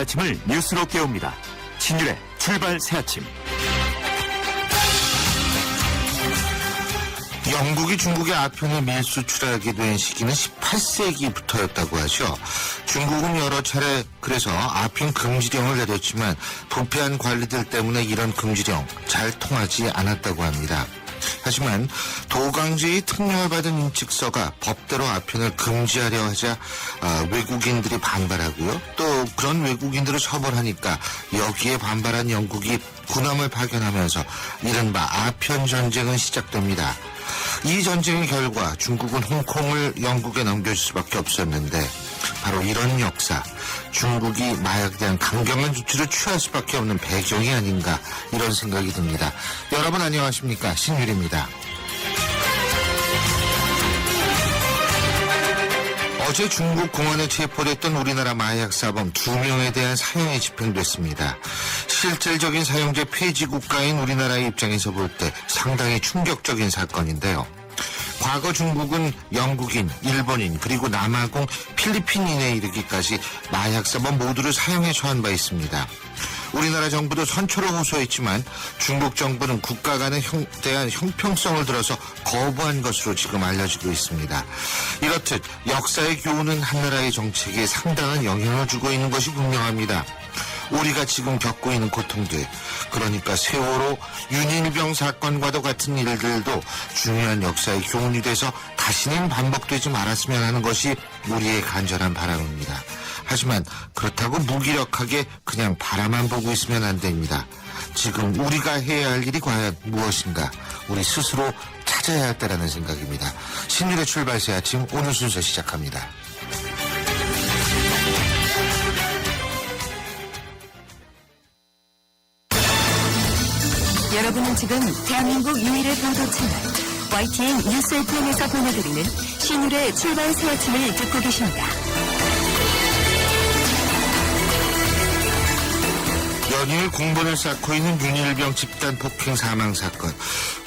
아침을 뉴스로 깨웁니다. 신율의 출발 새아침. 영국이 중국의 아편을 밀수출하게 된 시기는 18세기부터였다고 하죠. 중국은 여러 차례 그래서 아편 금지령을 내렸지만 부패한 관리들 때문에 이런 금지령 잘 통하지 않았다고 합니다. 하지만 도강제의 특명을 받은 인칙서가 법대로 아편을 금지하려 하자 외국인들이 반발하고요. 또 그런 외국인들을 처벌하니까 여기에 반발한 영국이 군함을 파견하면서 이른바 아편 전쟁은 시작됩니다. 이 전쟁의 결과 중국은 홍콩을 영국에 넘겨줄 수밖에 없었는데 바로 이런 역사, 중국이 마약에 대한 강경한 조치를 취할 수밖에 없는 배경이 아닌가 이런 생각이 듭니다. 여러분 안녕하십니까? 신율입니다. 어제 중국 공안에 체포됐던 우리나라 마약사범 2명에 대한 사형이 집행됐습니다. 실질적인 사형제 폐지 국가인 우리나라의 입장에서 볼 때 상당히 충격적인 사건인데요. 과거 중국은 영국인, 일본인, 그리고 남아공, 필리핀인에 이르기까지 마약사범 모두를 사형에 처한 바 있습니다. 우리나라 정부도 선처로 호소했지만 중국 정부는 국가 간에 대한 형평성을 들어서 거부한 것으로 지금 알려지고 있습니다. 이렇듯 역사의 교훈은 한 나라의 정책에 상당한 영향을 주고 있는 것이 분명합니다. 우리가 지금 겪고 있는 고통들, 그러니까 세월호, 윤일병 사건과도 같은 일들도 중요한 역사의 교훈이 돼서 다시는 반복되지 말았으면 하는 것이 우리의 간절한 바람입니다. 하지만 그렇다고 무기력하게 그냥 바라만 보고 있으면 안 됩니다. 지금 우리가 해야 할 일이 과연 무엇인가 우리 스스로 찾아야 할 때라는 생각입니다. 신율의 출발새 아침 오늘 순서 시작합니다. 여러분은 지금 대한민국 유일의 보도 채널 YTN 뉴스 FM에서 보내드리는 신율의 출발 새 아침을 듣고 계십니다. 연일 공분을 쌓고 있는 윤일병 집단 폭행 사망 사건.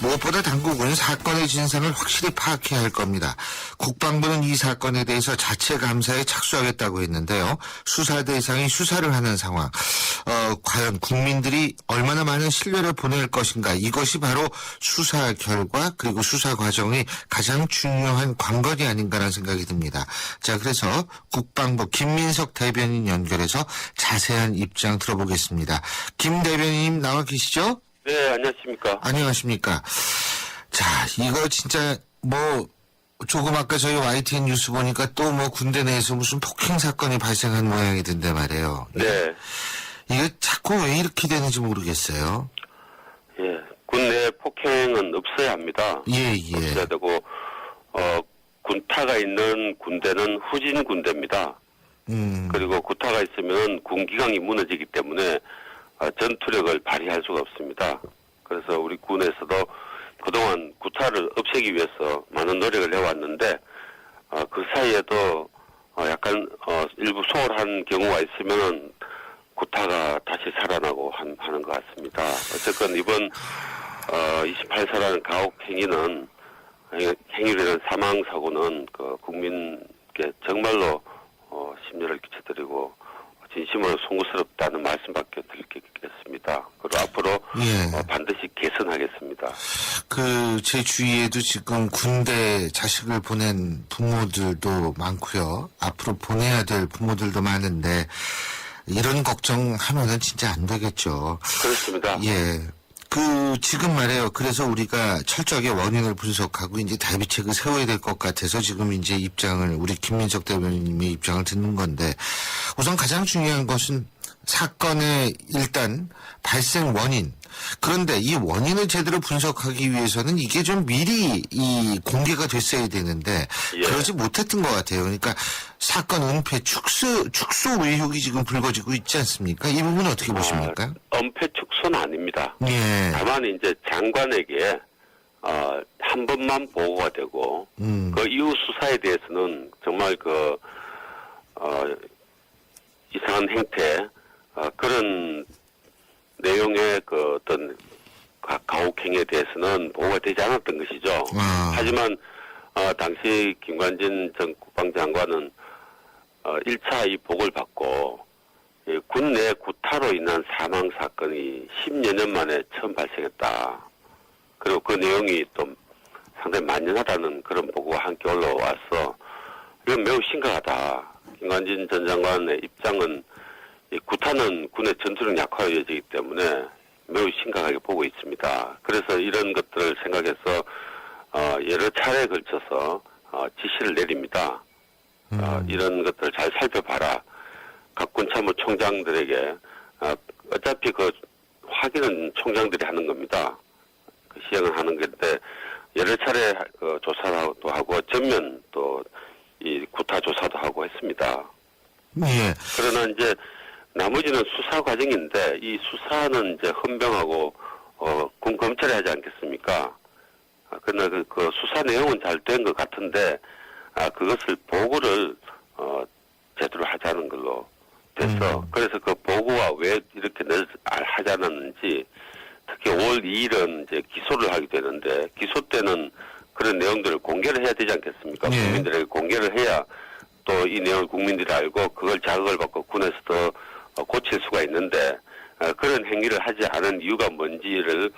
무엇보다 당국은 사건의 진상을 확실히 파악해야 할 겁니다. 국방부는 이 사건에 대해서 자체 감사에 착수하겠다고 했는데요. 수사 대상이 수사를 하는 상황. 과연 국민들이 얼마나 많은 신뢰를 보낼 것인가. 이것이 바로 수사 결과 그리고 수사 과정의 가장 중요한 관건이 아닌가라는 생각이 듭니다. 자, 그래서 국방부 김민석 대변인 연결해서 자세한 입장 들어보겠습니다. 김 대변인 나와 계시죠? 네, 안녕하십니까. 안녕하십니까. 자, 이거 진짜 조금 아까 저희 YTN 뉴스 보니까 또 군대 내에서 무슨 폭행 사건이 발생한 모양이던데 말이에요. 네. 이게 자꾸 왜 이렇게 되는지 모르겠어요. 예, 군내 폭행은 없어야 합니다. 예. 없어야 되고, 군타가 있는 군대는 후진 군대입니다. 그리고 구타가 있으면 군기강이 무너지기 때문에 전투력을 발휘할 수가 없습니다. 그래서 우리 군에서도 그동안 구타를 없애기 위해서 많은 노력을 해왔는데 그 사이에도 약간 일부 소홀한 경우가 있으면 구타가 다시 살아나고 하는 것 같습니다. 어쨌건 이번 28사라는 가혹 행위는 행위로 인한 사망 사고는 국민께 정말로 심려를 끼쳐드리고 진심으로 송구스럽다는 말씀밖에 드리겠습니다. 그리고 앞으로 반드시 개선하겠습니다. 제 주위에도 지금 군대 자식을 보낸 부모들도 많고요. 앞으로 보내야 될 부모들도 많은데 이런 걱정하면은 진짜 안 되겠죠. 그렇습니다. 예. 지금 말이에요. 그래서 우리가 철저하게 원인을 분석하고 이제 대비책을 세워야 될 것 같아서 지금 이제 우리 김민석 대변인님의 입장을 듣는 건데 우선 가장 중요한 것은 사건의 일단 발생 원인. 그런데 이 원인을 제대로 분석하기 위해서는 이게 좀 미리 공개가 됐어야 되는데 그러지 못했던 것 같아요. 그러니까 사건 은폐 축소 의혹이 지금 불거지고 있지 않습니까? 이 부분은 어떻게 보십니까? 은폐 축소는 아닙니다. 예. 다만 이제 장관에게 한 번만 보고가 되고 그 이후 수사에 대해서는 정말 이상한 행태 그런 내용의 어떤 가혹행위에 대해서는 보고가 되지 않았던 것이죠. 하지만 당시 김관진 전 국방장관은 1차 이 보고를 받고 군내 구타로 인한 사망 사건이 10여 년 만에 처음 발생했다. 그리고 그 내용이 또 상당히 만연하다는 그런 보고가 함께 올라와서 이건 매우 심각하다. 김관진 전 장관의 입장은 이 구타는 군의 전투력 약화로 이어지기 때문에 매우 심각하게 보고 있습니다. 그래서 이런 것들을 생각해서 여러 차례에 걸쳐서 지시를 내립니다. 이런 것들을 잘 살펴봐라. 각 군참모 총장들에게 어차피 그 확인은 총장들이 하는 겁니다. 그 시행을 하는 건데 여러 차례 그 조사도 하고 전면 또 이 구타 조사도 하고 했습니다. 예. 그러나 이제 나머지는 수사 과정인데 이 수사는 이제 헌병하고 군 검찰이 하지 않겠습니까? 그러나 그 수사 내용은 잘 된 것 같은데 그것을 보고를 제대로 하자는 걸로 돼서 그래서 그 보고가 왜 이렇게 하지 않았는지 특히 5월 2일은 이제 기소를 하게 되는데 기소 때는 그런 내용들을 공개를 해야 되지 않겠습니까? 예. 국민들에게 공개를 해야 또 이 내용을 국민들이 알고 그걸 자극을 받고 군에서도 고칠 수가 있는데 그런 행위를 하지 않은 이유가 뭔지를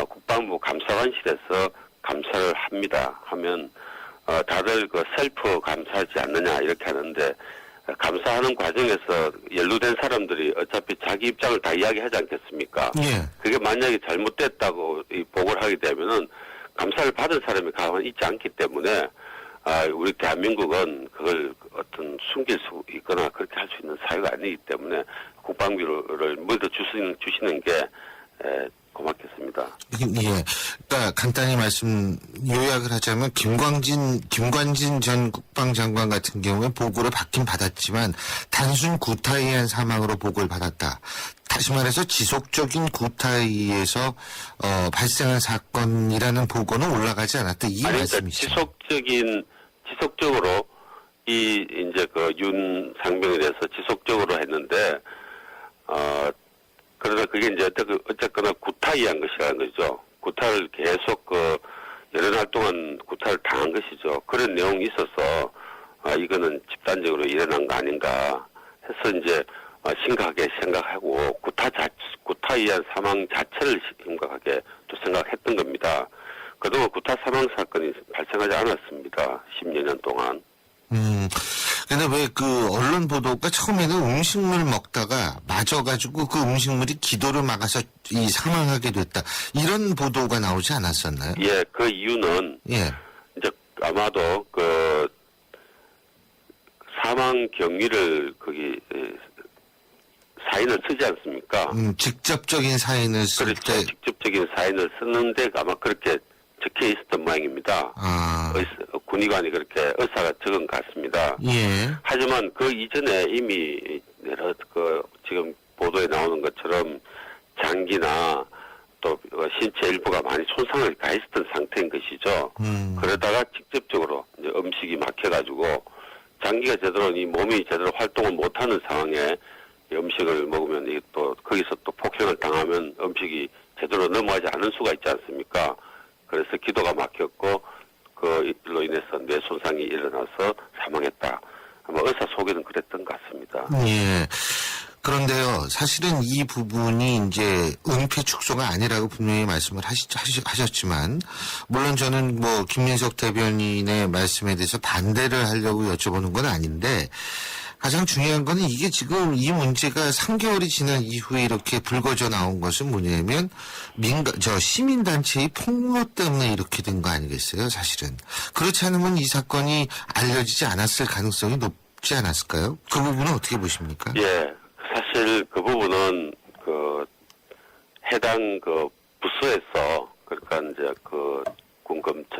국방부 감사관실에서 감사를 합니다. 하면 다들 그 셀프 감사하지 않느냐 이렇게 하는데 감사하는 과정에서 연루된 사람들이 어차피 자기 입장을 다 이야기하지 않겠습니까? 예. 그게 만약에 잘못됐다고 이 보고를 하게 되면은 감사를 받은 사람이 가만히 있지 않기 때문에 우리 대한민국은 그걸 어떤 숨길 수 있거나 그렇게 할 수 있는 사회가 아니기 때문에 국방비를 먼저 주시는 게 고맙겠습니다. 예. 그러니까 간단히 요약을 하자면 김관진 전 국방장관 같은 경우에 보고를 받긴 받았지만 단순 구타에 의한 사망으로 보고를 받았다. 다시 말해서 지속적인 구타에 의해서 발생한 사건이라는 보고는 올라가지 않았다. 이 말씀이시죠? 지속적으로 이제 그 윤상병에 대해서 지속적으로 했는데 그러나 그게 이제 어쨌거나 구타에 의한 것이라는 거죠. 구타를 계속 여러 날 동안 구타를 당한 것이죠. 그런 내용이 있어서 이거는 집단적으로 일어난 거 아닌가 해서 이제 심각하게 생각하고 구타에 의한 사망 자체를 심각하게 또 생각했던 겁니다. 그동안 구타 사망 사건이 발생하지 않았습니다. 10여 년 동안. 근데 왜 그 언론 보도가 처음에는 음식물 먹다가 맞아가지고 그 음식물이 기도를 막아서 사망하게 됐다. 이런 보도가 나오지 않았었나요? 예, 그 이유는 예. 이제 아마도 그 사망 경위를 거기 사인을 쓰지 않습니까? 직접적인 사인을 쓸 그렇죠. 때. 직접적인 사인을 쓰는데 아마 그렇게 적혀 있었던 모양입니다. 군의관이 그렇게 의사가 적은 것 같습니다. 예. 하지만 그 이전에 이미 지금 보도에 나오는 것처럼 장기나 또 신체 일부가 많이 손상을 가 있었던 상태인 것이죠. 그러다가 직접적으로 이제 음식이 막혀가지고 장기가 제대로 이 몸이 제대로 활동을 못하는 상황에 이 음식을 먹으면 이게 또 거기서 또 폭행을 당하면 음식이 제대로 넘어가지 않을 수가 있지 않습니까? 그래서 기도가 막혔고 그로 인해서 뇌 손상이 일어나서 사망했다. 아마 의사 소견은 그랬던 것 같습니다. 예. 그런데요, 사실은 이 부분이 이제 은폐 축소가 아니라고 분명히 말씀을 하셨지만, 물론 저는 김민석 대변인의 말씀에 대해서 반대를 하려고 여쭤보는 건 아닌데, 가장 중요한 거는 이게 지금 이 문제가 3개월이 지난 이후에 이렇게 불거져 나온 것은 뭐냐면, 시민단체의 폭로 때문에 이렇게 된 거 아니겠어요, 사실은. 그렇지 않으면 이 사건이 알려지지 않았을 가능성이 높지 않았을까요? 그 부분은 어떻게 보십니까? 예. 사실 그 부분은 해당 부서에서 그러니까 이제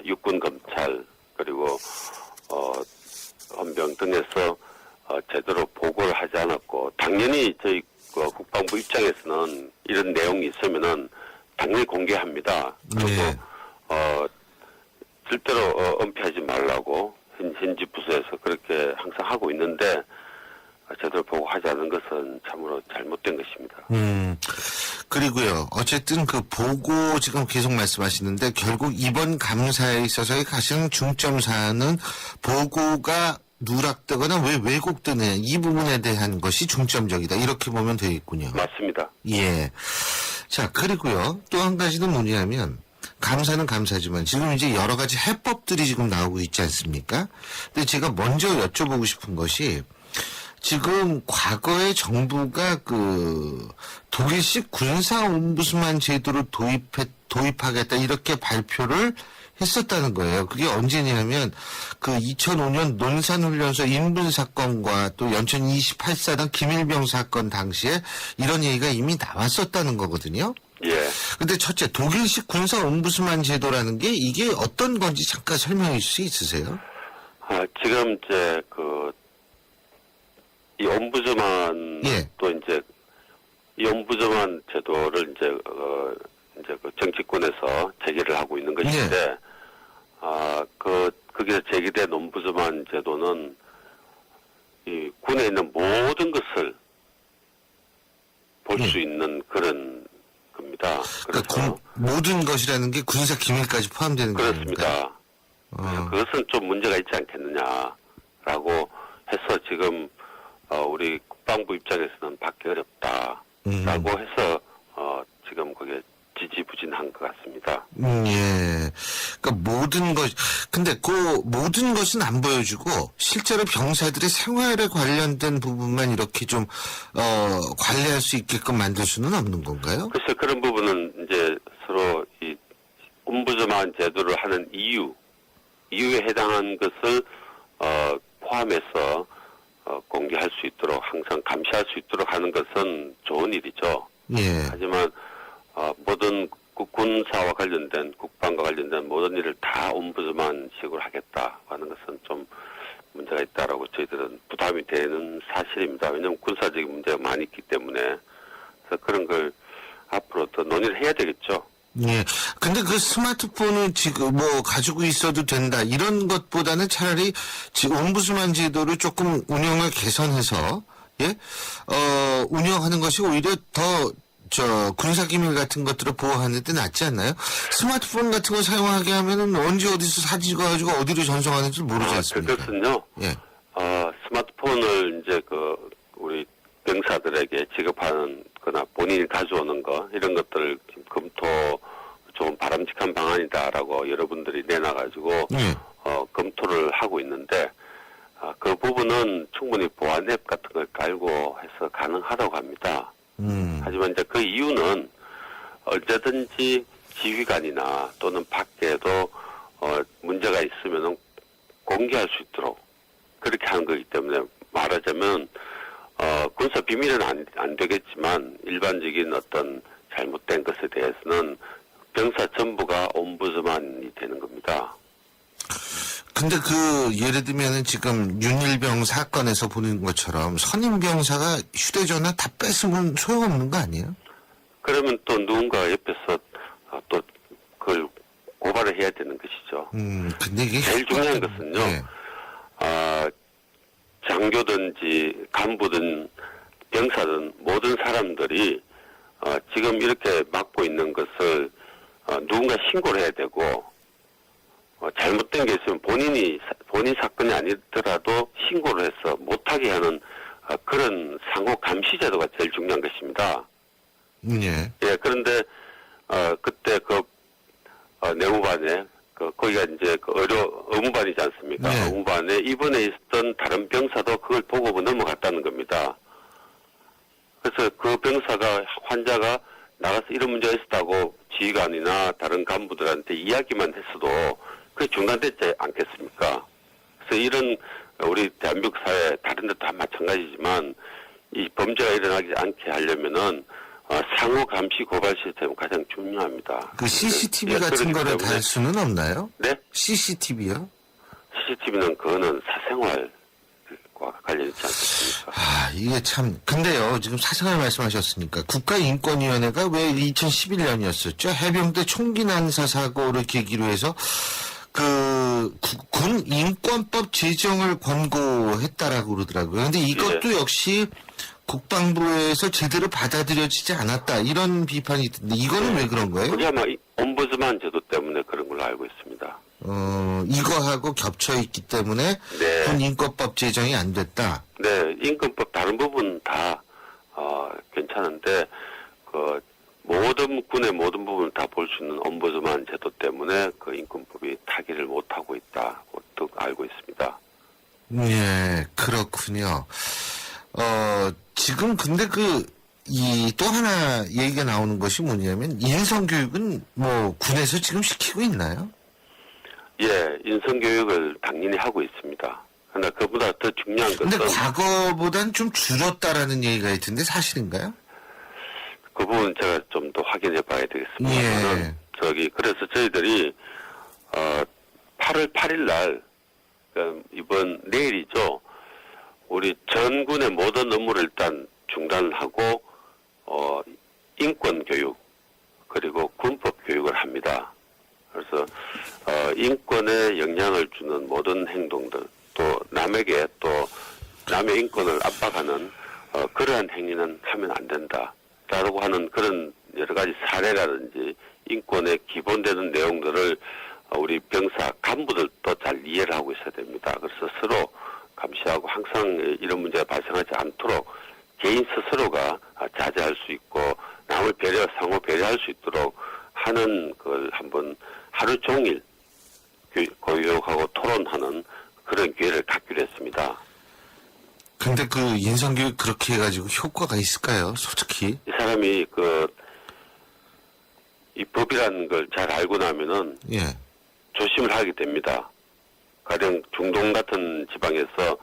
육군 검찰 그리고 헌병 등에서 제대로 보고를 하지 않았고 당연히 저희 국방부 입장에서는 이런 내용이 있으면은 당연히 공개합니다. 그리고 네. 절대로 은폐하지 말라고 현지 부서에서 그렇게 항상 하고 있는데. 제대로 보고하지 않은 것은 참으로 잘못된 것입니다. 그리고요. 어쨌든 그 보고 지금 계속 말씀하시는데 결국 이번 감사에 있어서의 가장 중점 사안은 보고가 누락되거나 왜 왜곡되느냐 이 부분에 대한 것이 중점적이다. 이렇게 보면 되겠군요. 맞습니다. 예. 자, 그리고요. 또 한 가지는 뭐냐면 감사는 감사지만 지금 이제 여러 가지 해법들이 지금 나오고 있지 않습니까? 근데 제가 먼저 여쭤보고 싶은 것이 지금 과거에 정부가 그 독일식 군사 옴부스만 제도를 도입하겠다 이렇게 발표를 했었다는 거예요. 그게 언제냐면 그 2005년 논산훈련소 인분 사건과 또 연천 28사단 김일병 사건 당시에 이런 얘기가 이미 나왔었다는 거거든요. 예. 근데 첫째 독일식 군사 옴부스만 제도라는 게 이게 어떤 건지 잠깐 설명해 줄 수 있으세요? 지금 이제 이 옴부즈만 예. 또 이제 이 옴부즈만 제도를 이제 그 정치권에서 제기를 하고 있는 것인데 거기서 제기된 옴부즈만 제도는 이 군에 있는 모든 것을 볼 수 있는 그런 겁니다. 그래서 그러니까 모든 것이라는 게 군사 기밀까지 포함되는 거니까. 그렇습니다. 그래서 그것은 좀 문제가 있지 않겠느냐라고 해서 지금 우리 국방부 입장에서는 받기 어렵다라고 해서 지금 그게 지지부진한 것 같습니다. 예. 그러니까 모든 것, 근데 그 모든 것은 안 보여주고 실제로 병사들의 생활에 관련된 부분만 이렇게 좀 관리할 수 있게끔 만들 수는 없는 건가요? 글쎄 그런 부분은 이제 서로 이 옴부즈만 제도를 하는 이유에 해당한 것을 포함해서 공개할 수 있도록 항상 감시할 수 있도록 하는 것은 좋은 일이죠. 예. 하지만 모든 군사와 관련된 국방과 관련된 모든 일을 다 옴부즈만식으로 하겠다 하는 것은 좀 문제가 있다라고 저희들은 부담이 되는 사실입니다. 왜냐하면 군사적인 문제가 많이 있기 때문에 그래서 그런 걸 앞으로 더 논의를 해야 되겠죠. 예. 근데 그 스마트폰을 지금 뭐 가지고 있어도 된다 이런 것보다는 차라리 지금 옴부스만 제도를 조금 운영을 개선해서 예, 운영하는 것이 오히려 더 군사기밀 같은 것들을 보호하는 데 낫지 않나요? 스마트폰 같은 거 사용하게 하면은 언제 어디서 사진 찍어가지고 어디로 전송하는지 모르지 않습니까? 그것은요. 예. 스마트폰을 이제 우리 병사들에게 지급하는 거나 본인이 가져오는 거 이런 것들을 지금 검토 좋은 바람직한 방안이다라고 여러분들이 내놔가지고 예. 검토를 하고 있는데 그 부분은 충분히 보안 앱 같은 걸 깔고 해서 가능하다고 합니다. 하지만 이제 그 이유는 언제든지 지휘관이나 또는 밖에도 문제가 있으면 공개할 수 있도록 그렇게 하는 거기 때문에 말하자면 군사 비밀은 안 되겠지만 일반적인 어떤 잘못된 것에 대해서는 병사 전부가 옴부즈만이 되는 겁니다. 근데 예를 들면은 지금 윤일병 사건에서 보는 것처럼 선임 병사가 휴대전화 다 뺐으면 소용없는 거 아니에요? 그러면 또 누군가 옆에서 또 그걸 고발을 해야 되는 것이죠. 근데 이게 제일 중요한 것은요. 네. 장교든지 간부든 병사든 모든 사람들이 지금 이렇게 맡고 있는 것을 누군가 신고를 해야 되고 잘못된 게 있으면 본인 사건이 아니더라도 신고를 해서 못하게 하는 그런 상호 감시 제도가 제일 중요한 것입니다. 예. 예, 그런데 그때 내무반에 거기가 이제 의무반이지 않습니까? 네. 의무반에 입원해 있었던 다른 병사도 그걸 보고 넘어갔다는 겁니다. 그래서 그 병사가 환자가 나가서 이런 문제가 있었다고 지휘관이나 다른 간부들한테 이야기만 했어도 그게 중단되지 않겠습니까? 그래서 이런 우리 대한민국 사회 다른 데도 다 마찬가지지만 이 범죄가 일어나지 않게 하려면은 상호 감시 고발 시스템은 가장 중요합니다. 그 CCTV 예, 같은 거를 때문에- 달 수는 없나요? 네? CCTV요? CCTV는 그거는 사생활과 관련 있지 않겠습니까? 이게 참, 근데요, 지금 사생활 말씀하셨으니까, 국가인권위원회가 왜 2011년이었었죠? 해병대 총기 난사 사고를 계기로 해서, 군 인권법 제정을 권고했다라고 그러더라고요. 근데 이것도 역시 국방부에서 제대로 받아들여지지 않았다 이런 비판이 있던데 이거는 왜 그런 거예요? 그게 아마 이 옴부즈만 제도 때문에 그런 걸로 알고 있습니다. 이거하고 겹쳐 있기 때문에 네. 군인권법 제정이 안 됐다. 네, 인권법 다른 부분 다 괜찮은데 군의 모든 부분을 다 볼 수 있는 옴부즈만 제도 때문에 그 인권법이 타기를 못하고 있다고 또 알고 있습니다. 예, 그렇군요. 지금 근데 또 하나 얘기가 나오는 것이 뭐냐면 인성교육은 뭐 군에서 지금 시키고 있나요? 예, 인성교육을 당연히 하고 있습니다. 그러나 그보다 더 중요한 근데 것은 과거보단 좀 줄었다라는 얘기가 있던데 사실인가요? 그 부분 제가 좀 더 확인해 봐야 되겠습니다. 예. 그래서 저희들이 8월 8일 날 이번 내일이죠. 우리 전군의 모든 업무를 일단 중단을 하고 인권 교육 그리고 군법 교육을 합니다. 그래서 인권에 영향을 주는 모든 행동들 또 남에게 또 남의 인권을 압박하는 그러한 행위는 하면 안 된다라고 하는 그런 여러 가지 사례라든지 인권에 기본되는 내용들을 우리 병사 간부들도 잘 이해를 하고 있어야 됩니다. 그래서 서로 감시하고 항상 이런 문제가 발생하지 않도록 개인 스스로가 자제할 수 있고 남을 상호 배려할 수 있도록 하는 걸 한번 하루 종일 교육하고 토론하는 그런 기회를 갖기로 했습니다. 근데 그 인성교육 그렇게 해가지고 효과가 있을까요? 솔직히. 이 사람이 이 법이라는 걸 잘 알고 나면은 예. 조심을 하게 됩니다. 가령 중동 같은 지방에서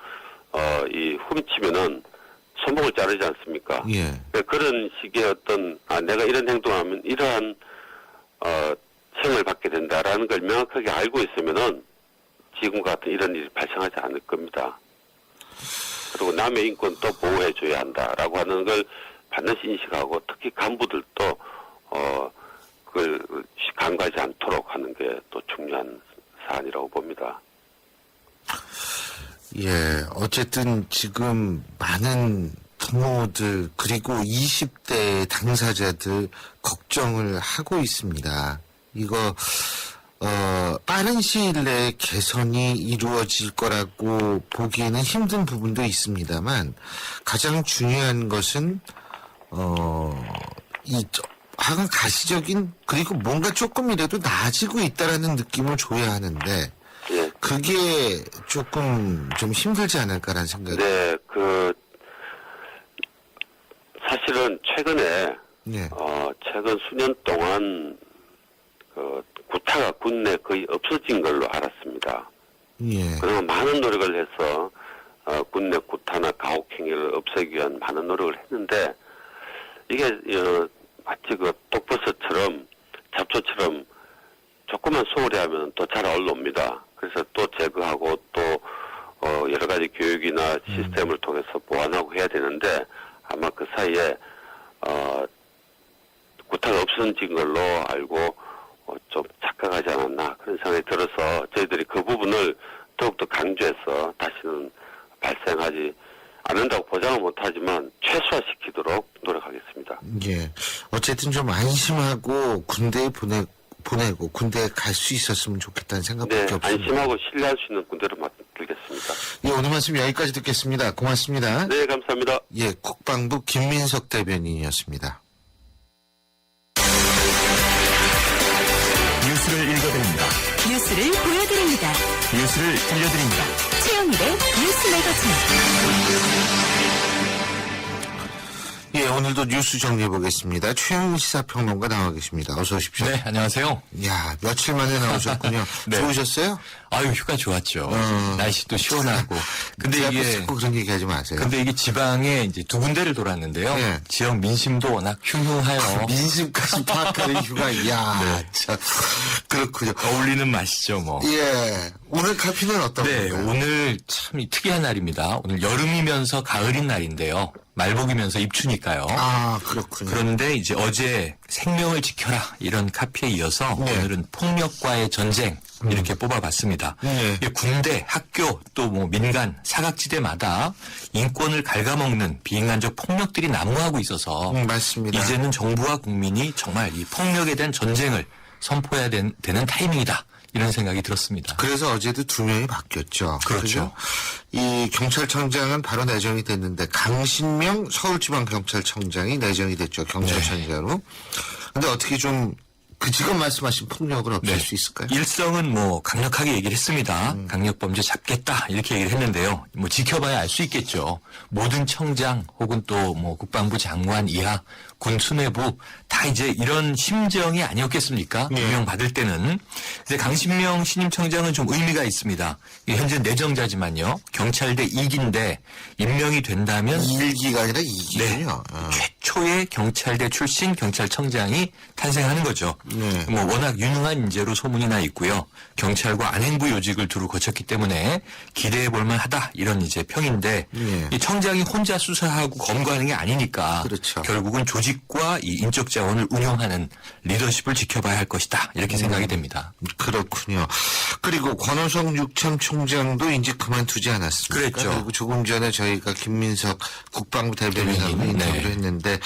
이 훔치면은 손목을 자르지 않습니까? 예. 그런 식의 내가 이런 행동하면 이러한 책을 받게 된다라는 걸 명확하게 알고 있으면은 지금과 같은 이런 일이 발생하지 않을 겁니다. 그리고 남의 인권도 보호해줘야 한다라고 하는 걸 반드시 인식하고 특히 간부들도 그걸 간과하지 않도록 하는 게 또 중요한 사안이라고 봅니다. 예, 어쨌든 지금 많은 부모들 그리고 20대 당사자들 걱정을 하고 있습니다. 이거 빠른 시일 내에 개선이 이루어질 거라고 보기에는 힘든 부분도 있습니다만 가장 중요한 것은 하여간 가시적인 그리고 뭔가 조금이라도 나아지고 있다라는 느낌을 줘야 하는데 예. 그게 조금 좀 힘들지 않을까라는 생각이. 네, 사실은 최근에 예. 최근 수년 동안 구타가 군내 거의 없어진 걸로 알았습니다. 예. 그러나 많은 노력을 해서 군내 구타나 가혹 행위를 없애기 위한 많은 노력을 했는데 이게 마치 독버섯처럼 잡초처럼 조금만 소홀히 하면 또 잘 올라옵니다. 그래서 또 제거하고 또 여러 가지 교육이나 시스템을 통해서 보완하고 해야 되는데 아마 그 사이에 구타가 없어진 걸로 알고 좀 착각하지 않았나 그런 생각이 들어서 저희들이 그 부분을 더욱더 강조해서 다시는 발생하지 않는다고 보장은 못하지만 최소화시키도록 노력하겠습니다. 예. 어쨌든 좀 안심하고 군대에 보내고 군대에 갈 수 있었으면 좋겠다는 생각밖에 네, 없습니다. 안심하고 신뢰할 수 있는 군대로 만들겠습니다. 예, 오늘 말씀 여기까지 듣겠습니다. 고맙습니다. 네, 감사합니다. 예, 국방부 김민석 대변인이었습니다. 뉴스를 읽어드립니다. 뉴스를 보여드립니다. 뉴스를 들려드립니다. 최영일의 뉴스 매거진. 예, 오늘도 뉴스 정리해 보겠습니다. 최영일 시사평론가 나와 계십니다. 어서 오십시오. 네, 안녕하세요. 야, 며칠 만에 나오셨군요. 네. 좋으셨어요? 아유, 휴가 좋았죠. 날씨도 시원하고. 근데 제 이게, 앞에서 자꾸 그런 얘기 하지 마세요. 근데 이게 지방에 이제 두 군데를 돌았는데요. 네. 지역 민심도 워낙 흉흉하여. 민심까지 파악하는 휴가, 이야, 참. 그렇군요. 어울리는 맛이죠, 뭐. 예. 오늘 카피는 어떤 네, 건가요? 오늘 참 특이한 날입니다. 오늘 여름이면서 가을인 날인데요. 말복이면서 입추니까요. 아, 그렇군요. 그런데 이제 어제 생명을 지켜라 이런 카피에 이어서 네. 오늘은 폭력과의 전쟁 이렇게 뽑아봤습니다. 네. 이게 군대, 학교 또 뭐 민간, 사각지대마다 인권을 갉아먹는 비인간적 폭력들이 난무하고 있어서 맞습니다. 이제는 정부와 국민이 정말 이 폭력에 대한 전쟁을 선포해야 되는 타이밍이다. 이런 생각이 들었습니다. 그래서 어제도 2명이 바뀌었죠. 그렇죠. 그죠? 이 경찰청장은 바로 내정이 됐는데 강신명 서울지방경찰청장이 내정이 됐죠. 경찰청장으로. 근데 어떻게 좀 그 지금 말씀하신 폭력을 없앨 수 있을까요? 일성은 뭐 강력하게 얘기를 했습니다. 강력범죄 잡겠다 이렇게 얘기를 했는데요. 뭐 지켜봐야 알 수 있겠죠. 모든 청장 혹은 또 뭐 국방부 장관 이하 군 수뇌부 다 이제 이런 심정이 아니었겠습니까? 임명받을 때는. 근데 강신명 신임 청장은 좀 의미가 있습니다. 현재 내정자지만요. 경찰대 2기인데 임명이 된다면 1기가 아니라 네. 2기군요. 최초의 경찰대 출신 경찰청장이 탄생하는 거죠. 네. 뭐 워낙 유능한 인재로 소문이 나 있고요. 경찰과 안행부 요직을 두루 거쳤기 때문에 기대해 볼 만하다 이런 이제 평인데 네. 이 청장이 혼자 수사하고 검거하는 게 아니니까 그렇죠. 결국은 조직과 이 인적 자원을 운영하는 리더십을 지켜봐야 할 것이다 이렇게 생각이 됩니다. 그렇군요. 그리고 권호성 육참총장도 이제 그만두지 않았습니까? 그랬죠. 그리고 조금 전에 저희가 김민석 국방부 대변인하고 대변인, 인터뷰를 네. 했는데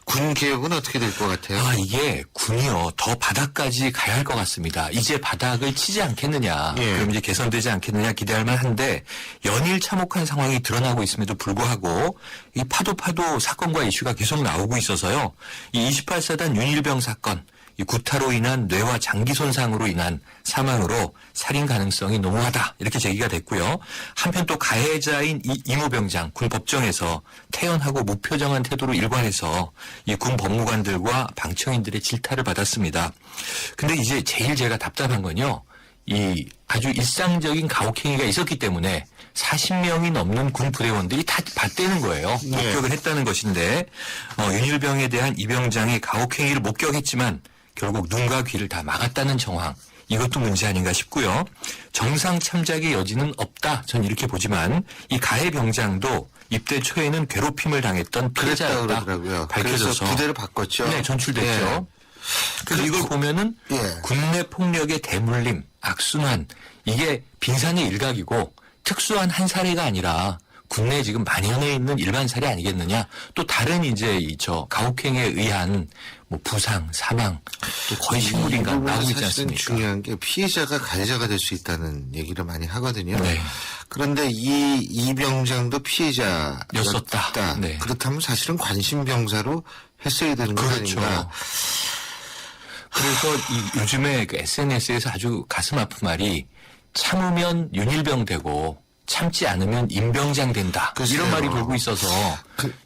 군 개혁은 어떻게 될 것 같아요? 아, 이게 군이요, 더 바닥까지 가야 할 것 같습니다. 이제 바닥을 치지 않겠느냐, 예. 그럼 이제 개선되지 않겠느냐 기대할 만한데, 연일 참혹한 상황이 드러나고 있음에도 불구하고, 이 파도 사건과 이슈가 계속 나오고 있어서요, 이 28사단 윤일병 사건, 이 구타로 인한 뇌와 장기 손상으로 인한 사망으로 살인 가능성이 농후하다 이렇게 제기가 됐고요. 한편 또 가해자인 이모병장 군 법정에서 태연하고 무표정한 태도로 일관해서 이 군 법무관들과 방청인들의 질타를 받았습니다. 근데 이제 제일 제가 답답한 건요. 이 아주 일상적인 가혹행위가 있었기 때문에 40명이 넘는 군 부대원들이 다 봤다는 거예요. 목격을 했다는 것인데 윤일병에 대한 이 병장이 가혹행위를 목격했지만 결국 눈과 귀를 다 막았다는 정황. 이것도 문제 아닌가 싶고요. 정상 참작의 여지는 없다. 전 이렇게 보지만 이 가해 병장도 입대 초에는 괴롭힘을 당했던 그랬다고 피해자였다. 그러더라고요. 밝혀져서 그래서 부대를 바꿨죠. 네, 전출됐죠. 예. 그래서 이걸 보면은 예. 군내 폭력의 대물림, 악순환 이게 빙산의 일각이고 특수한 한 사례가 아니라 국내에 지금 만연해 있는 일반 사례 아니겠느냐. 또 다른 이제 가혹행위에 의한 뭐 부상, 사망, 또 거의 식물인간 나오고 있지 사실은 않습니까? 중요한 게 피해자가 가해자가 될 수 있다는 얘기를 많이 하거든요. 네. 그런데 이 병장도 피해자였다. 였었다. 네. 그렇다면 사실은 관심병사로 했어야 되는 거 그렇죠. 아닌가. 그래서 요즘에 그 SNS에서 아주 가슴 아픈 말이 참으면 윤일병 되고 참지 않으면 임병장 된다. 글쎄요. 이런 말이 돌고 있어서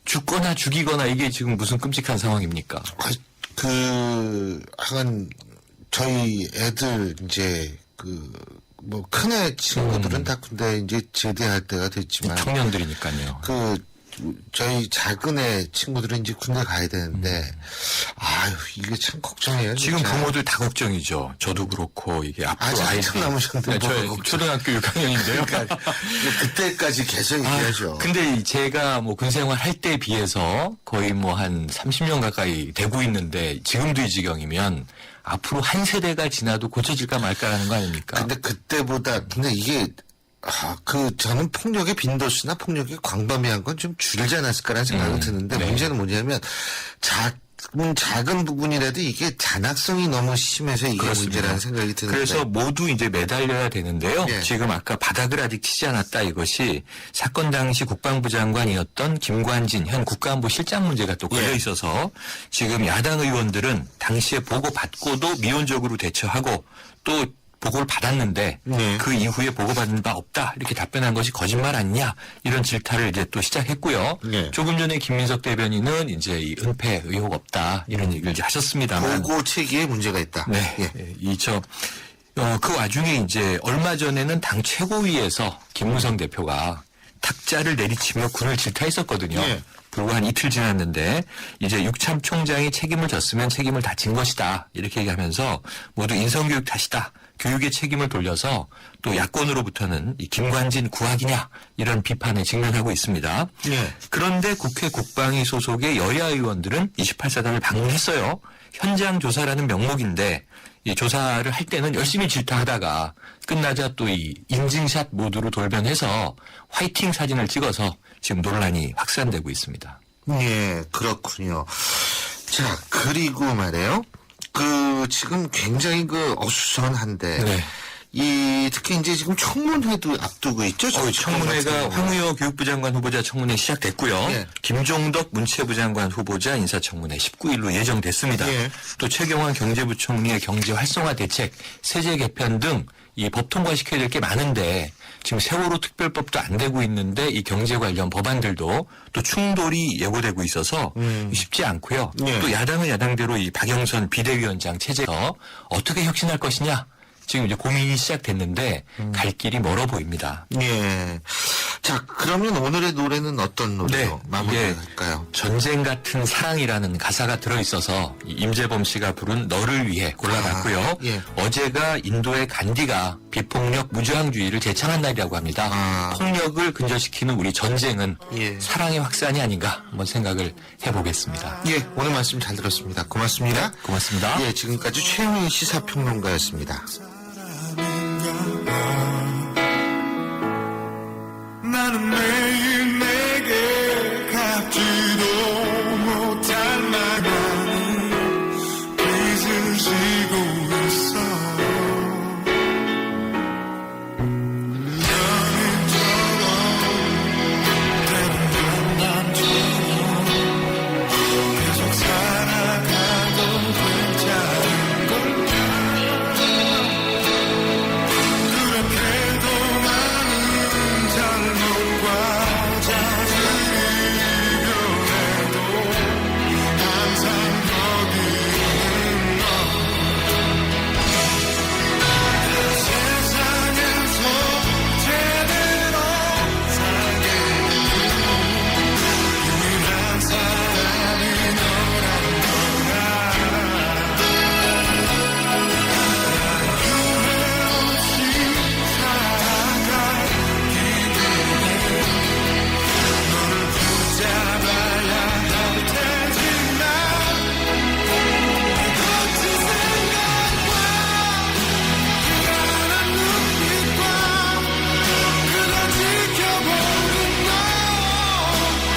죽거나 죽이거나 이게 지금 무슨 끔찍한 상황입니까? 하여간 저희 애들 이제 뭐 큰애 친구들은 다 군대 이제 제대할 때가 됐지만 청년들이니까요. 저희 작은 애 친구들은 이제 군대 가야 되는데 아유 이게 참 걱정이에요. 지금 진짜. 부모들 다 걱정이죠. 저도 그렇고 이게 앞으로 아직 아이들이 한참 남으셨는데 뭐가 저 걱정. 초등학교 6학년인데요. 그러니까 그때까지 계속 얘기하죠. 근데 제가 뭐 군생활 할 때에 비해서 거의 뭐 한 30년 가까이 되고 있는데 지금도 이 지경이면 앞으로 한 세대가 지나도 고쳐질까 말까라는 거 아닙니까? 근데 이게 저는 폭력의 빈도수나 폭력의 광범위한 건 좀 줄지 않았을까라는 생각이 드는데 네. 문제는 뭐냐면 작은 부분이라도 이게 잔악성이 너무 심해서 이게 그렇습니다. 문제라는 생각이 드는데. 그래서 모두 이제 매달려야 되는데요. 예. 지금 아까 바닥을 아직 치지 않았다 이것이 사건 당시 국방부 장관이었던 김관진 현 국가안보 실장 문제가 또 걸려 예. 있어서 지금 야당 의원들은 당시에 보고 받고도 미온적으로 대처하고 또 보고를 받았는데 네. 그 이후에 보고받은 바 없다 이렇게 답변한 것이 거짓말 아니냐 이런 질타를 이제 또 시작했고요. 네. 조금 전에 김민석 대변인은 이제 이 은폐 의혹 없다 이런 얘기를 이제 하셨습니다만 보고 체계에 문제가 있다. 네. 예. 그 와중에 이제 얼마 전에는 당 최고위에서 김무성 대표가 탁자를 내리치며 군을 질타했었거든요. 예. 불과 한 이틀 지났는데 이제 육참 총장이 책임을 졌으면 책임을 다 진 것이다. 이렇게 얘기하면서 모두 인성교육 탓이다. 교육의 책임을 돌려서 또 야권으로부터는 이 김관진 구학이냐 이런 비판에 직면하고 있습니다. 예. 그런데 국회 국방위 소속의 여야 의원들은 28사단을 방문했어요. 현장 조사라는 명목인데 이 조사를 할 때는 열심히 질타하다가 끝나자 또 이 인증샷 모드로 돌변해서 화이팅 사진을 찍어서 지금 논란이 확산되고 있습니다. 예, 그렇군요. 자, 그리고 말이에요. 지금 굉장히 어수선한데. 네. 특히 이제 지금 청문회도 앞두고 있죠? 청문회가 황우여 교육부 장관 후보자 청문회 시작됐고요. 예. 김종덕 문체부 장관 후보자 인사청문회 19일로 예정됐습니다. 예. 또 최경환 경제부총리의 경제 활성화 대책, 세제 개편 등 이 법 통과시켜야 될 게 많은데 지금 세월호 특별법도 안 되고 있는데 이 경제 관련 법안들도 또 충돌이 예고되고 있어서 쉽지 않고요. 예. 또 야당은 야당대로 이 박영선 비대위원장 체제에서 어떻게 혁신할 것이냐 지금 이제 고민이 시작됐는데 갈 길이 멀어 보입니다. 예. 자, 그러면 오늘의 노래는 어떤 노래로 마무리할까요? 전쟁 같은 사랑이라는 가사가 들어있어서 임재범 씨가 부른 너를 위해 골라봤고요. 예. 어제가 인도의 간디가 비폭력 무저항주의를 제창한 날이라고 합니다. 폭력을 근절시키는 우리 전쟁은 예. 사랑의 확산이 아닌가 한번 생각을 해보겠습니다. 예, 오늘 말씀 잘 들었습니다. 고맙습니다. 고맙습니다. 예, 지금까지 최영희 시사평론가였습니다. 나는 매일 내게 갚지도 못할 많은 빚을 지고 있어. 연인처럼 때론 남처럼 계속 살아가도 괜찮은 걸까. 그렇게도 많은 잘못과 자질이 변해도 항상 거기 있는 너. 세상에서 제대로 살게 유일한 사람이 너라는 거야. 후회 없이 살아갈 기분에 너를 붙잡아야 할 테지만 거친 생각과 불안한 눈빛과 그걸 지켜보는 너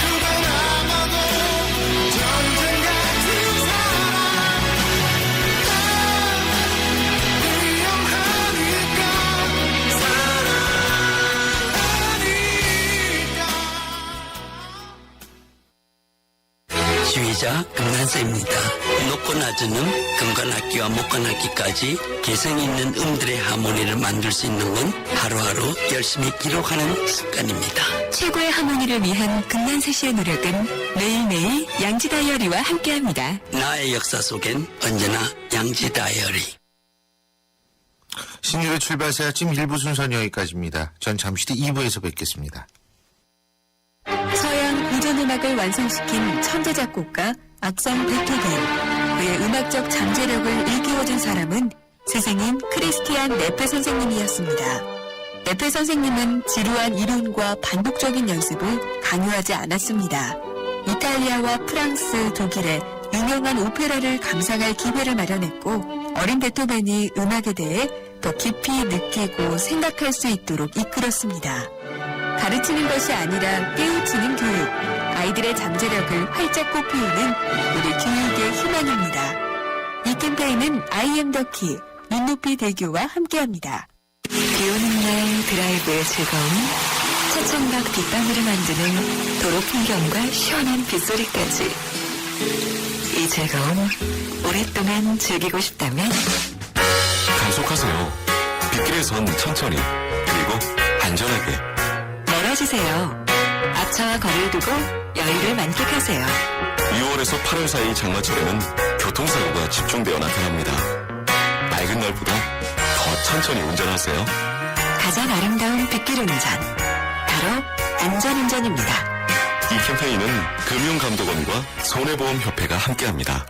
그건 아마도 전쟁 같은 사랑 위험하니까 지휘자 금난사입니다. 높고 낮은 금관악기와 목관악기까지 개성 있는 음들의 하모니를 만들 수 있는 건 하루하루 열심히 기록하는 습관입니다. 최고의 하모니를 위한 금난세 씨의 노력은 매일매일 양지 다이어리와 함께합니다. 나의 역사 속엔 언제나 양지 다이어리. 신율의 출발새 아침 1부 순서는 여기까지입니다. 전 잠시 뒤 2부에서 뵙겠습니다. 서양 고전음악을 완성시킨 천재 작곡가 악성 베토벤. 그의 음악적 잠재력을 일깨워준 사람은 스승인 크리스티안 네페 선생님이었습니다. 네페 선생님은 지루한 이론과 반복적인 연습을 강요하지 않았습니다. 이탈리아와 프랑스, 독일의 유명한 오페라를 감상할 기회를 마련했고 어린 베토벤이 음악에 대해 더 깊이 느끼고 생각할 수 있도록 이끌었습니다. 가르치는 것이 아니라 깨우치는 교육, 아이들의 잠재력을 활짝 꽃피우는 우리 교육의 희망입니다. 이 캠페인은 I am the key, 눈높이 대교와 함께합니다. 비오는 날 드라이브의 즐거움, 차창밖 빗방울을 만드는 도로 풍경과 시원한 빗소리까지. 이 즐거움 오랫동안 즐기고 싶다면 감속하세요. 빗길에선 천천히 그리고 안전하게. 멀어지세요. 앞차와 거리를 두고 여유를 만끽하세요. 2월에서 8월 사이 장마철에는 교통사고가 집중되어 나타납니다. 맑은 날보다 더 천천히 운전하세요. 가장 아름다운 빗길 운전, 바로 안전운전입니다. 이 캠페인은 금융감독원과 손해보험협회가 함께합니다.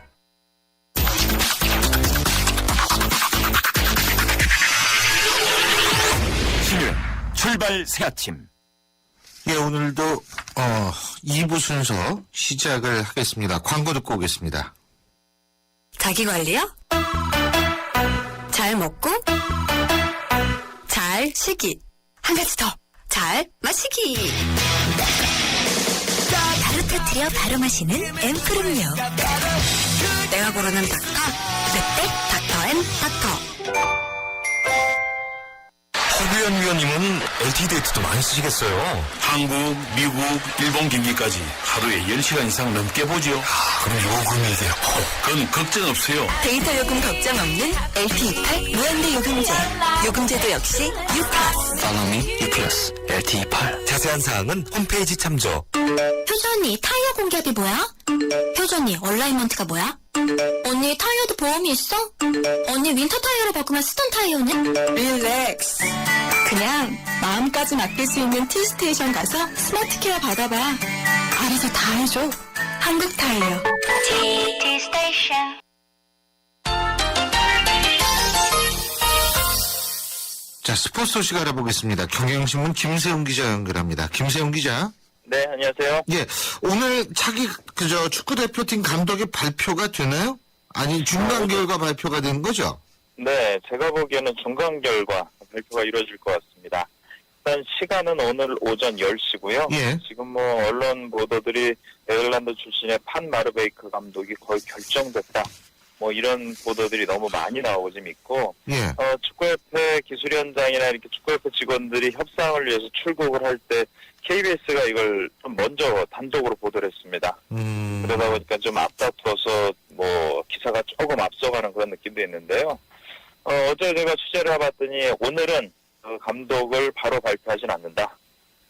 출발 새 아침. 예, 오늘도 2부 순서 시작을 하겠습니다. 광고 듣고 오겠습니다. 자기 관리요? 잘 먹고, 잘 쉬기. 한 가지 더. 잘 마시기. 바로 터뜨려 바로 마시는 앰플음료. 내가 고르는 닥터, 늑대 닥터&닥터. 허규현 위원님은 LTE 데이트도 많이 쓰시겠어요? 한국, 미국, 일본 경기까지 하루에 10시간 이상 넘게 보죠. 그럼 요금이 돼요. 그건 걱정 없어요. 데이터 요금 걱정 없는 LTE8 무한대 요금제. 요금제도 역시 U+. 따놈이 U+, LTE8. 자세한 사항은 홈페이지 참조. 효주 언니, 타이어 공개합이 뭐야? 효주 언니, 얼라이먼트가 뭐야? 언니, 타이어도 보험이 있어? 언니, 윈터 타이어로 바꾸면 쓰던 타이어는? 릴렉스. 그냥 마음까지 맡길 수 있는 T스테이션 가서 스마트 케어 받아봐. 알아서 다 해줘. 한국 타이어. T스테이션. 자, 스포츠 소식 알아보겠습니다. 경향신문 김세훈 기자 연결합니다. 김세훈 기자. 네, 안녕하세요. 예, 오늘 차기 축구 대표팀 감독의 발표가 되나요? 아니, 중간 결과 발표가 되는 거죠? 네, 제가 보기에는 중간 결과 발표가 이루어질 것 같습니다. 일단 시간은 오늘 오전 10시고요. 예. 지금 뭐 언론 보도들이 네덜란드 출신의 판 마르베이크 감독이 거의 결정됐다. 뭐 이런 보도들이 너무 많이 나오고 좀 있고, 예. 축구협회 기술위원장이나 이렇게 축구협회 직원들이 협상을 위해서 출국을 할 때 KBS가 이걸 좀 먼저 단독으로 보도를 했습니다. 그러다 보니까 좀 앞다퉈서 뭐 기사가 조금 앞서가는 그런 느낌도 있는데요. 어제 제가 취재를 해봤더니 오늘은 감독을 바로 발표하진 않는다.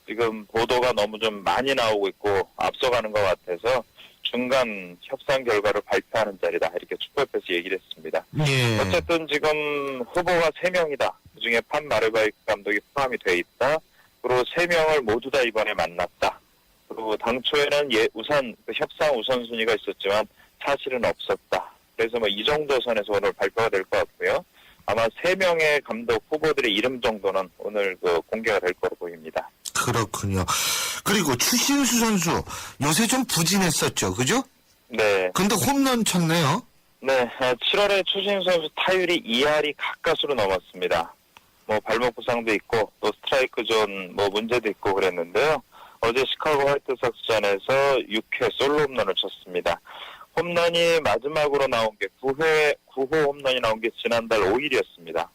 지금 보도가 너무 좀 많이 나오고 있고 앞서가는 것 같아서 중간 협상 결과를 발표하는 자리다. 이렇게 축구협회에서 얘기를 했습니다. 예. 어쨌든 지금 후보가 3명이다. 그중에 판 마르베이크 감독이 포함이 돼 있다. 그리고 3명을 모두 다 이번에 만났다. 그리고 당초에는 우선 협상 우선순위가 있었지만 사실은 없었다. 그래서 뭐 이 정도 선에서 오늘 발표가 될 것 같고요. 아마 3명의 감독 후보들의 이름 정도는 오늘 공개가 될 거로 보입니다. 그렇군요. 그리고 추신수 선수 요새 좀 부진했었죠, 그죠? 네. 근데 홈런 쳤네요. 네, 7월에 추신수 선수 타율이 2할이 가까스로 넘었습니다. 뭐 발목 부상도 있고 또 스트라이크 존 뭐 문제도 있고 그랬는데요. 어제 시카고 화이트삭스전에서 6회 솔로 홈런을 쳤습니다. 홈런이 마지막으로 나온 게 9호 홈런이 나온 게 지난달 5일이었습니다.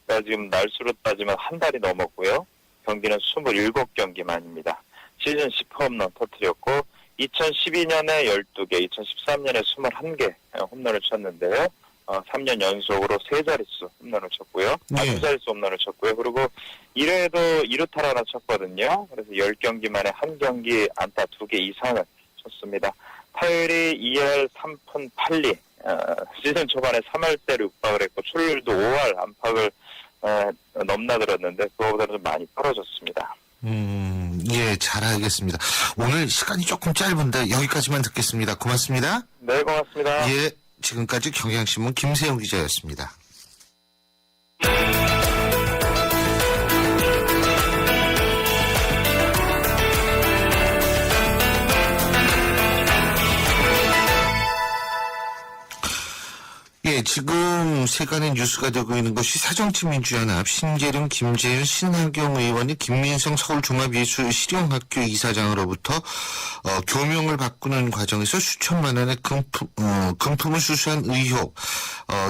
그러니까 지금 날수로 따지면 한 달이 넘었고요. 경기는 27경기만입니다. 시즌 10호 홈런 터뜨렸고 2012년에 12개, 2013년에 21개 홈런을 쳤는데요. 3년 연속으로 3자릿수 홈런을 쳤고요. 네. 2자릿수 홈런을 쳤고요. 그리고 1회에도 2루타를 하나 쳤거든요. 그래서 10경기 만에 한 경기 안타 2개 이상을 쳤습니다. 타율이 2할 3푼 8리, 시즌 초반에 3할대를 육박을 했고 출루율도 5할 안팎을 넘나들었는데 그거보다는 좀 많이 떨어졌습니다. 예, 잘 알겠습니다. 오늘 시간이 조금 짧은데 여기까지만 듣겠습니다. 고맙습니다. 네, 고맙습니다. 예, 지금까지 경향신문 김세훈 기자였습니다. 예, 지금 세간의 뉴스가 되고 있는 것이 새정치민주연합 신재룡, 김재윤, 신하경 의원이 김민성 서울종합예술실용학교 이사장으로부터 교명을 바꾸는 과정에서 수천만 원의 금품을 수수한 의혹,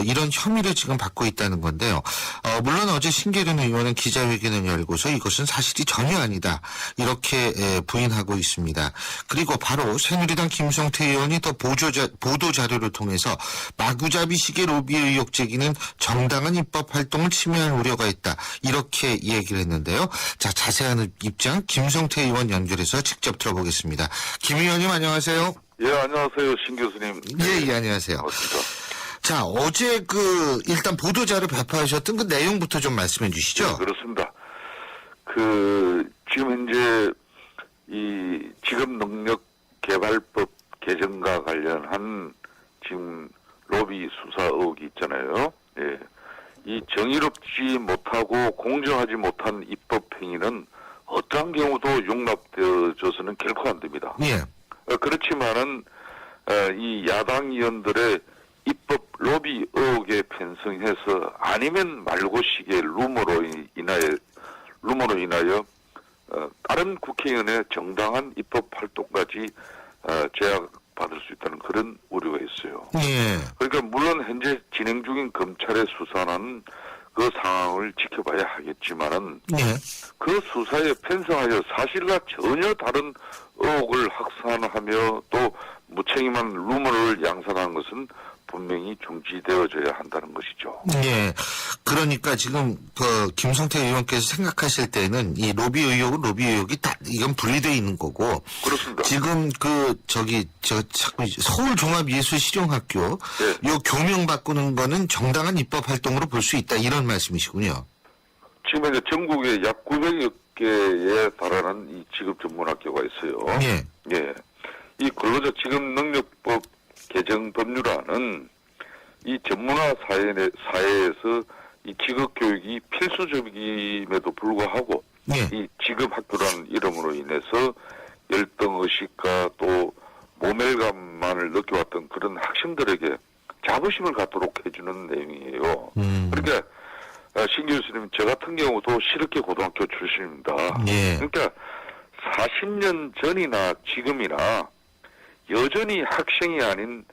이런 혐의를 지금 받고 있다는 건데요. 물론 어제 신재룡 의원은 기자회견을 열고서 이것은 사실이 전혀 아니다, 이렇게 부인하고 있습니다. 그리고 바로 새누리당 김성태 의원이 더 보도자료를 통해서 마구잡이 식의 로비 의혹 제기는 정당한 입법 활동을 침해할 우려가 있다, 이렇게 얘기를 했는데요. 자, 자세한 입장 김성태 의원 연결해서 직접 들어보겠습니다. 김 의원님 안녕하세요. 예, 안녕하세요, 신 교수님. 예, 안녕하세요. 반갑습니다. 자, 어제 일단 보도자료 발표하셨던 그 내용부터 좀 말씀해 주시죠. 네, 그렇습니다. 지금 현재 이 직업능력개발법 개정과 관련한 지금 로비 수사 의혹이 있잖아요. 예. 이 정의롭지 못하고 공정하지 못한 입법 행위는 어떠한 경우도 용납되어져서는 결코 안 됩니다. 예. 그렇지만은 이 야당 의원들의 입법 로비 의혹에 편성해서 아니면 말고식의 루머로 인하여 다른 국회의원의 정당한 입법 활동까지 제약받을 수 있다는 그런 우려가 있어요. 예. 그러니까 물론 현재 진행 중인 검찰의 수사는 그 상황을 지켜봐야 하겠지만은 예. 그 수사에 편성하여 사실과 전혀 다른 의혹을 확산하며 또 무책임한 루머를 양산한 것은 분명히 중지되어져야 한다는 것이죠. 예. 그러니까 지금 김성태 의원께서 생각하실 때는 이 로비 의혹은 로비 의혹이 다 이건 분리되어 있는 거고. 그렇습니다. 지금 서울종합예술실용학교 네. 요 교명 바꾸는 거는 정당한 입법 활동으로 볼 수 있다 이런 말씀이시군요. 지금 이제 전국에 약 900여 개에 달하는 이 직업 전문학교가 있어요. 예. 예. 이 근로자 직업능력법 개정 법률안은 이 전문화 사회에서 이 직업 교육이 필수적임에도 불구하고 예. 이 직업 학교라는 이름으로 인해서 열등 의식과 또 모멸감만을 느껴왔던 그런 학생들에게 자부심을 갖도록 해주는 내용이에요. 그러니까 신 교수님 저 같은 경우도 실업계 고등학교 출신입니다. 예. 그러니까 40년 전이나 지금이나 여전히 학생이 아닌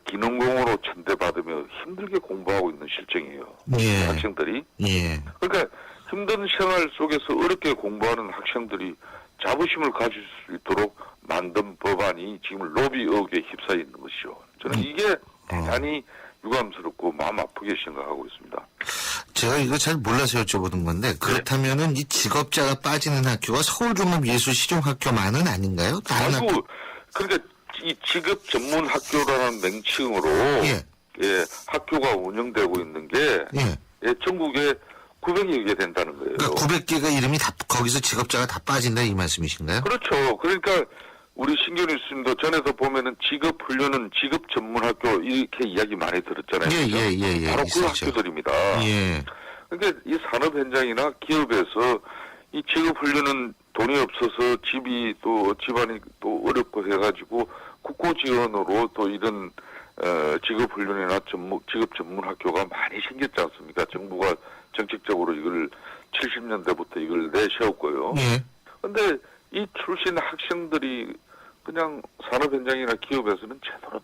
기능공으로 천대받으며 힘들게 공부하고 있는 실정이에요. 예. 학생들이. 예. 그러니까 힘든 생활 속에서 어렵게 공부하는 학생들이 자부심을 가질 수 있도록 만든 법안이 지금 로비 의혹에 휩싸여 있는 것이죠. 저는 이게 대단히 유감스럽고 마음 아프게 생각하고 있습니다. 제가 이거 잘 몰라서 여쭤보는 건데 그렇다면은 이 직업자가 빠지는 학교가 서울종합예술실용학교만은 아닌가요? 다른 학교? 아이고, 그러니까 이 직업 전문 학교라는 명칭으로 예. 예, 학교가 운영되고 있는 게 예. 예, 전국에 900여 개 된다는 거예요. 그러니까 900개가 이름이 다 거기서 직업자가 다 빠진다 이 말씀이신가요? 그렇죠. 그러니까 우리 신규 교수님도 전에도 보면은 직업 훈련은 직업 전문 학교 이렇게 이야기 많이 들었잖아요. 그죠? 예. 바로 그 있었죠. 학교들입니다. 예. 그러니까 이 산업 현장이나 기업에서 이 직업 훈련은 돈이 없어서 집안이 또 어렵고 해가지고 국고 지원으로 또 이런 직업 훈련이나 직업 전문 학교가 많이 생겼지 않습니까? 정부가 정책적으로 이걸 70년대부터 이걸 내세웠고요. 예. 근데 이 출신 학생들이 그냥 산업 현장이나 기업에서는 제대로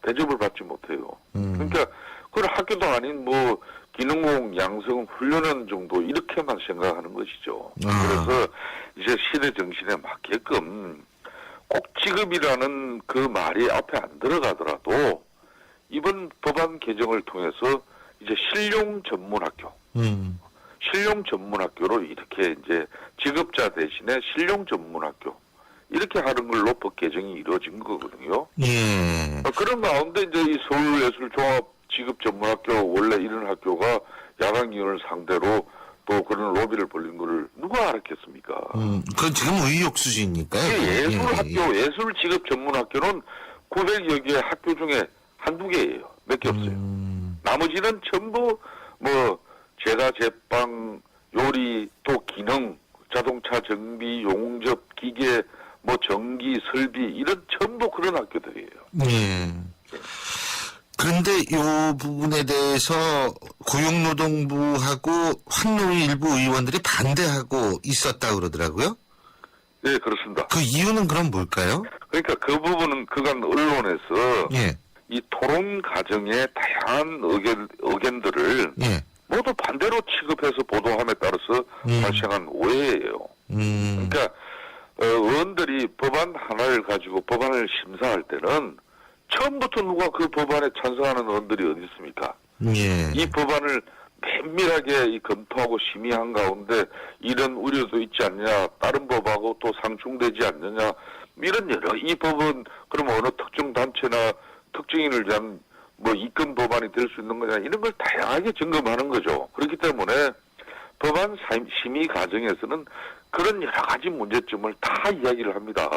대접을 받지 못해요. 그러니까 그걸 학교도 아닌 뭐 기능공 양성 훈련원 정도 이렇게만 생각하는 것이죠. 그래서 이제 시대 정신에 맞게끔 꼭 직업이라는 그 말이 앞에 안 들어가더라도 이번 법안 개정을 통해서 이제 실용 전문학교, 실용 전문학교로 이렇게 이제 직업자 대신에 실용 전문학교 이렇게 하는 걸로 법 개정이 이루어진 거거든요. 예. 그런 가운데 이제 이 서울예술종합 직업전문학교 원래 이런 학교가 야간기원을 상대로 또 그런 로비를 벌린 거를 누가 알았겠습니까? 그건 지금 의혹 수준이니까요. 예술학교, 예술 직업전문학교는 900여 개의 학교 중에 한두 개예요. 몇 개 없어요. 나머지는 전부 뭐 제과 제빵, 요리, 또 기능, 자동차 정비, 용접, 기계, 뭐 전기, 설비 이런 전부 그런 학교들이에요. 예. 그런데 이 부분에 대해서 고용노동부하고 환노위 일부 의원들이 반대하고 있었다 그러더라고요. 네, 그렇습니다. 그 이유는 그럼 뭘까요? 그러니까 그 부분은 그간 언론에서 예. 이 토론 과정의 다양한 의견들을 예. 모두 반대로 취급해서 보도함에 따라서 발생한 오해예요. 그러니까 의원들이 법안 하나를 가지고 법안을 심사할 때는 처음부터 누가 그 법안에 찬성하는 의원들이 어디 있습니까? 예. 이 법안을 면밀하게 검토하고 심의한 가운데 이런 우려도 있지 않냐, 다른 법하고 또 상충되지 않느냐, 이런 여러 이 법은 그럼 어느 특정 단체나 특정인을 위한 뭐 이권 법안이 될 수 있는 거냐 이런 걸 다양하게 점검하는 거죠. 그렇기 때문에 법안 심의 과정에서는 그런 여러 가지 문제점을 다 이야기를 합니다.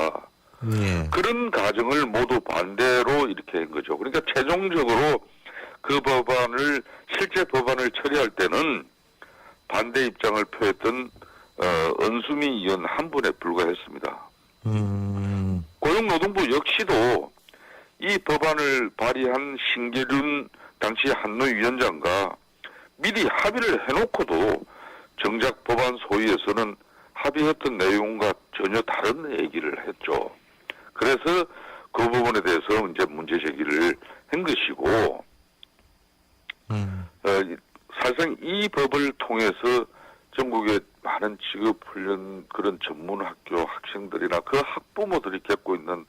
예. 그런 과정을 모두 반대로 이렇게 한 거죠. 그러니까 최종적으로 그 법안을 실제 법안을 처리할 때는 반대 입장을 표했던 은수미 의원 한 분에 불과했습니다. 고용노동부 역시도 이 법안을 발의한 신계륜 당시 한노위원장과 미리 합의를 해놓고도 정작 법안 소위에서는 합의했던 내용과 전혀 다른 얘기를 했죠. 그래서 그 부분에 대해서 이제 문제 제기를 한 것이고, 사실상 이 법을 통해서 전국의 많은 직업훈련 그런 전문학교 학생들이나 그 학부모들이 겪고 있는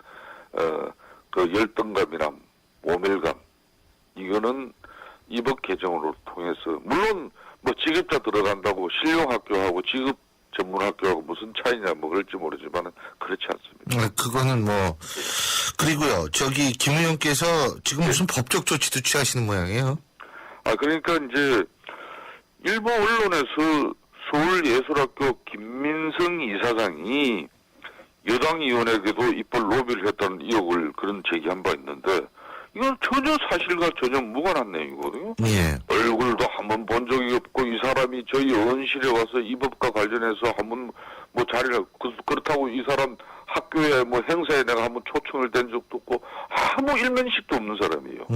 그 열등감이나 모멸감, 이거는 이 법 개정으로 통해서 물론 뭐 직업자 들어간다고 실용학교하고 직업 전문학교하고 무슨 차이냐 뭐 그럴지 모르지만 그렇지 않습니다. 그거는 뭐 그리고요. 저기 김 의원께서 지금 무슨 법적 조치도 취하시는 모양이에요. 그러니까 이제 일부 언론에서 서울예술학교 김민성 이사장이 여당 의원에게도 입법 로비를 했다는 의혹을 그런 제기한 바 있는데 이건 전혀 사실과 전혀 무관한 내용이거든요. 예. 얼굴도 한번 본 적이 없고 이 사람이 저희 의원실에 와서 이 법과 관련해서 한번 뭐 자리를 그렇다고 이 사람 학교에 뭐 행사에 내가 한번 초청을 된 적도 없고 아무 일면식도 없는 사람이에요.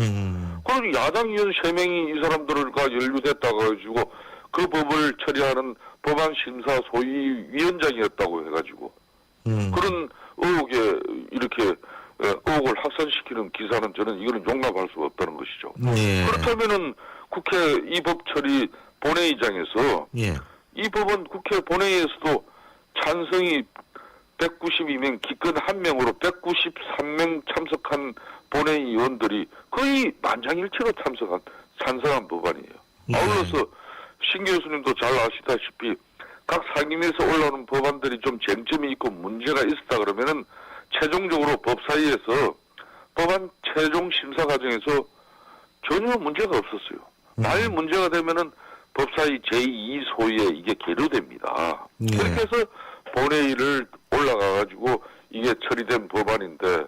그리고 야당 의원 3명이 이 사람들과 연루됐다고 해가지고 그 법을 처리하는 법안심사 소위 위원장이었다고 해가지고 그런 의혹에 이렇게 의혹을 확산시키는 기사는 저는 이거는 용납할 수가 없다는 것이죠. 예. 그렇다면은 국회 이 법 처리 본회의장에서 예. 이 법은 국회 본회의에서도 찬성이 192명, 기권 1명으로 193명 참석한 본회의원들이 거의 만장일치로 찬성한 법안이에요. 예. 아울러서 신 교수님도 잘 아시다시피 각 상임위에서 올라오는 법안들이 좀 쟁점이 있고 문제가 있었다 그러면은 최종적으로 법사위에서 법안 최종 심사 과정에서 전혀 문제가 없었어요. 말 문제가 되면은 법사위 제2소위에 이게 계류됩니다. 예. 그렇게 해서 본회의를 올라가가지고 이게 처리된 법안인데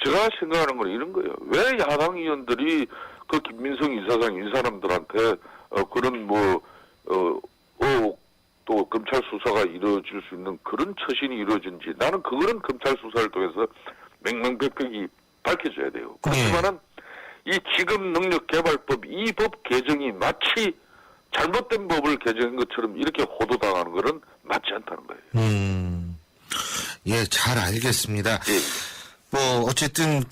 제가 생각하는 건 이런 거예요. 왜 야당 의원들이 그 김민성 이사장 이 사람들한테 그런 의혹 또 검찰 수사가 이루어질 수 있는 그런 처신이 이루어진지 나는 그거는 검찰 수사를 통해서 명명백백이 밝혀져야 돼요. 그렇지만은 이 지급능력개발법 이 법 개정이 마치 잘못된 법을 개정한 것처럼 이렇게 호도당하는 것은 맞지 않다는 거예요. 예, 잘 알겠습니다. 예. 뭐 어쨌든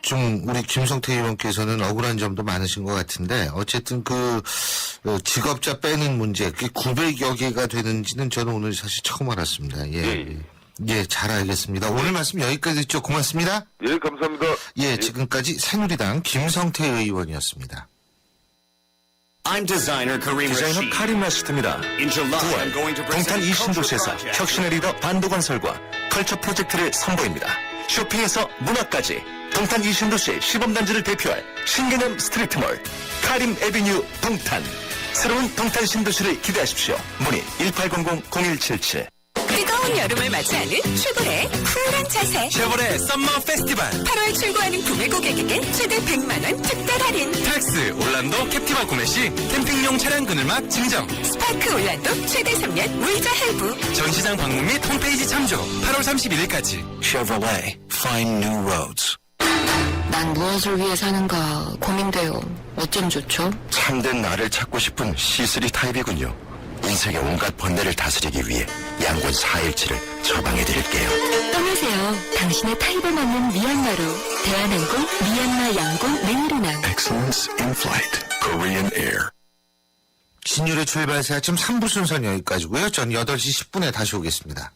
좀 우리 김성태 의원께서는 억울한 점도 많으신 것 같은데 어쨌든 직업자 빼는 문제 그게 900여 개가 되는지는 저는 오늘 사실 처음 알았습니다. 예. 예, 잘 알겠습니다. 오늘 말씀 여기까지 듣죠. 고맙습니다. 예, 감사합니다. 예, 지금까지 새누리당 김성태 의원이었습니다. 디자이너 카림 라시드입니다. 9월 동탄 이신도시에서 혁신의 리더 반도건설과 컬처 프로젝트를 선보입니다. 쇼핑에서 문화까지 동탄 이신도시의 시범단지를 대표할 신개념 스트리트몰 카림 에비뉴 동탄. 새로운 동탄 신도시를 기대하십시오. 문의 1800-0177. 뜨거운 여름을 맞이하는 쉐보레의 쿨한 자세. 쉐보레 썸머 페스티벌. 8월 출고하는 구매 고객에게 최대 100만원 특별 할인. 텍스 올란도 캡티바 구매 시 캠핑용 차량 그늘막 증정. 스파크 올란도 최대 3년 무이자 할부. 전시장 방문 및 홈페이지 참조. 8월 31일까지. Chevrolet. Find new roads. 난 무엇을 위해 사는가 고민돼요. 어쩜 좋죠? 참된 나를 찾고 싶은 C3 타입이군요. 인생의 온갖 번뇌를 다스리기 위해 양군 4일치를 처방해드릴게요. 떠나세요. 당신의 타입에 맞는 미얀마로. 대한항공 미얀마 양공 맹르낭. Excellence in flight. Korean Air. 신율의 출발새 아침 3부 순서는 여기까지고요. 전 8시 10분에 다시 오겠습니다.